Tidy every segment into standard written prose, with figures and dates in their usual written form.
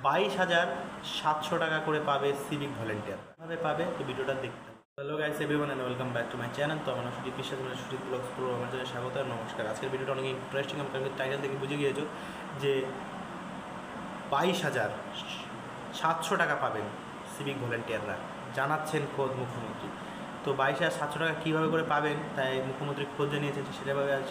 22,700 টাকা করে পাবে সিভিক ভলেন্টিয়ার। কীভাবে পাবে তো ভিডিওটা দেখতে। Hello guys everyone and welcome back to my channel. তো আমার সুদীপ বিশ্বাস সুদীপ ব্লগস পুরো আমার জন্য স্বাগত আর নমস্কার। আজকের ভিডিওটা অনেক ইন্টারেস্টিং। আমি টাইটেল থেকে বুঝে গিয়েছো যে 22,700 টাকা পাবেন সিভিক ভলেন্টিয়াররা, জানাচ্ছেন খোদ মুখ্যমন্ত্রী। তো 22,700 টাকা কীভাবে করে পাবেন তাই মুখ্যমন্ত্রী খোঁজ জানিয়েছেন,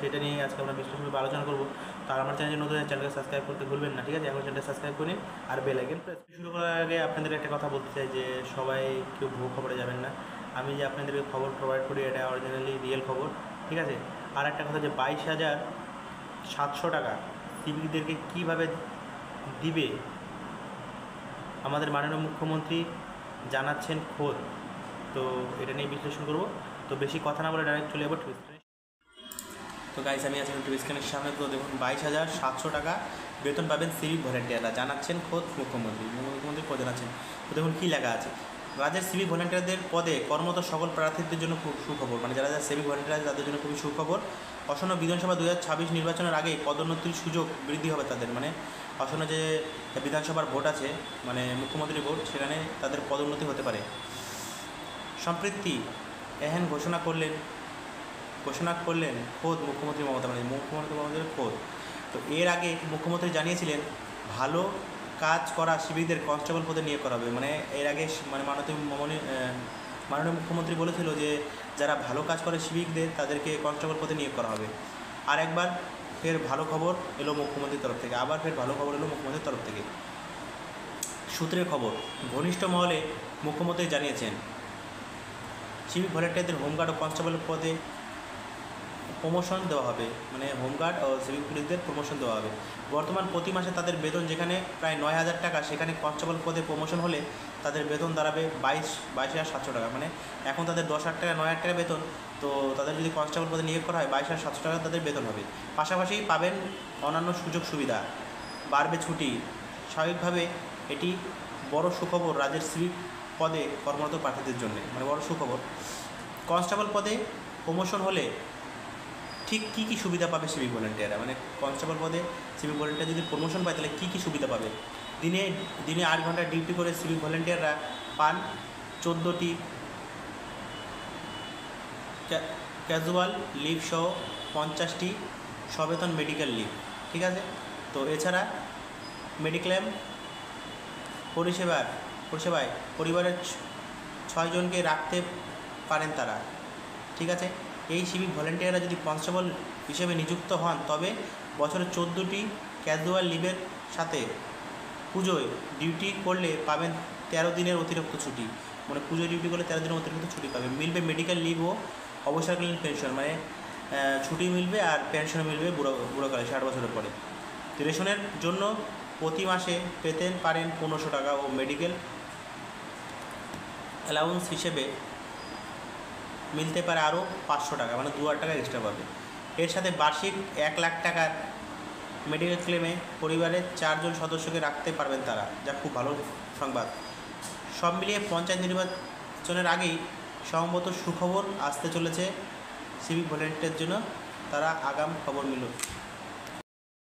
সেটা নিয়ে আজকে আমরা বিশ্লেষণভাবে আলোচনা করবো। তার আমার চ্যানেল নতুন চ্যানেলকে সাবস্ক্রাইব করতে ভুলবেন না, ঠিক আছে? এখন চ্যানেলটা সাবস্ক্রাইব করে নিন আর বেল আইকন প্রেস। শুরু করার আগে আপনাদের একটা কথা বলতে চাই যে সবাই কেউ ভুয়ো খবরে যাবেন না। আমি যে আপনাদেরকে খবর প্রোভাইড করি এটা অরিজিনালি রিয়েল খবর, ঠিক আছে? আর একটা কথা যে 22,700 টাকা সিভিকদেরকে কীভাবে দিবে আমাদের মাননীয় মুখ্যমন্ত্রী জানাচ্ছেন খোদ। তো এটা নিয়ে বিশ্লেষণ করব। তো বেশি কথা না বলে ডাইরেক্ট চলে যাবো টুইস্ট। তো গাইস আমি আছি টুইস্ট স্ক্রিনের সামনে। তো দেখুন 22,700 টাকা বেতন পাবেন সিভিক ভলেন্টিয়াররা, জানাচ্ছেন খোদ মুখ্যমন্ত্রী খোদ জানাচ্ছেন। তো দেখুন কী লেখা আছে, রাজ্যের সিভিক ভলেন্টিয়ারদের পদে কর্মরত সকল প্রার্থীদের জন্য খুব সুখবর, মানে যারা সিভিক ভলেন্টিয়ার তাদের জন্য খুবই সুখবর। আসন্ন বিধানসভা 2026 নির্বাচনের আগেই পদোন্নতির সুযোগ বৃদ্ধি হবে তাদের, মানে আসন্ন যে বিধানসভার ভোট আছে, মানে মুখ্যমন্ত্রী ভোট, সেখানে তাদের পদোন্নতি হতে পারে। সম্প্রতি এহেন ঘোষণা করলেন খোদ মুখ্যমন্ত্রী মমতা ব্যানার্জি খোদ। তো এর আগে মুখ্যমন্ত্রী জানিয়েছিলেন ভালো কাজ করা সিভিকদের কনস্টেবল পদে নিয়োগ করা হবে। মানে এর আগে মানে মাননীয় মুখ্যমন্ত্রী বলেছিল যে যারা ভালো কাজ করে সিভিকদের তাদেরকে কনস্টেবল পদে নিয়োগ করা হবে। আর একবার ফের ভালো খবর এলো মুখ্যমন্ত্রীর তরফ থেকে, মুখ্যমন্ত্রীর তরফ থেকে। সূত্রের খবর, ঘনিষ্ঠ মহলে মুখ্যমন্ত্রী জানিয়েছেন সিভিক ভলেন্টিয়ারদের হোমগার্ড ও কনস্টেবল পদে প্রমোশন দেওয়া হবে, মানে হোমগার্ড ও সিভিক পুলিশদের প্রমোশন দেওয়া হবে। বর্তমান প্রতি মাসে তাদের বেতন যেখানে প্রায় 9,000 টাকা, সেখানে কনস্টেবল পদে প্রমোশন হলে তাদের বেতন দাঁড়াবে 22,700 টাকা। মানে এখন তাদের 10,000 টাকা 9,000 টাকা বেতন, তো তাদের যদি কনস্টেবল পদে নিয়োগ করা হয় 22,700 টাকা তাদের বেতন হবে। পাশাপাশি পাবেন অন্যান্য সুযোগ সুবিধা, বাড়বে ছুটি। স্বাভাবিকভাবে এটি বড় সুখবর রাজ্যের সিভিক পদে কর্মরত প্রার্থীদের জন্য, মানে বড় সুখবর। কনস্টেবল পদে প্রমোশন হলে ঠিক কী কী সুবিধা পাবে সিভিক ভলেন্টিয়াররা, মানে কনস্টেবল পদে সিভিক ভলেন্টিয়ার যদি প্রমোশন পায় তাহলে কী কী সুবিধা পাবে? দিনে 8 ঘন্টা ডিউটি করে সিভিক ভলেন্টিয়াররা পান 14টি ক্যাজুয়াল লিভ সহ 50টি সবেতন মেডিকেল লিভ, ঠিক আছে? তো এছাড়া মেডিক্লেম পরিষেবায় পরিবারের 6 জনকে রাখতে পারেন তারা, ঠিক আছে? এই সিভিক ভলেন্টিয়াররা যদি কনস্টেবল হিসেবে নিযুক্ত হন তবে বছরে 14টি ক্যাজুয়াল লিভের সাথে পুজোয় ডিউটি করলে পাবেন 13 দিনের অতিরিক্ত ছুটি, মানে পুজোয় ডিউটি করলে 13 দিনের অতিরিক্ত ছুটি পাবে। মিলবে মেডিকেল লিভ ও অবসরকালীন পেনশন, মানে ছুটি মিলবে আর পেনশন মিলবে বুড়োকালে 60 বছরের পরে। রেশনের জন্য প্রতি মাসে পেতে পারেন 1500 টাকা ও মেডিকেল অ্যালাউন্স হিসেবে মিলতে পারে আরও 500 টাকা, মানে 2,000 টাকা এক্সট্রা পাবে। এর সাথে বার্ষিক 1 লাখ টাকার মেডিকেল ক্লেমে পরিবারের 4 জন সদস্যকে রাখতে পারবেন তারা, যা খুব ভালো সংবাদ। সব মিলিয়ে পঞ্চায়েত নির্বাচনের আগেই সম্ভবত সুখবর আসতে চলেছে সিভিক ভলেন্টিয়ারদের জন্য, তারা আগাম খবর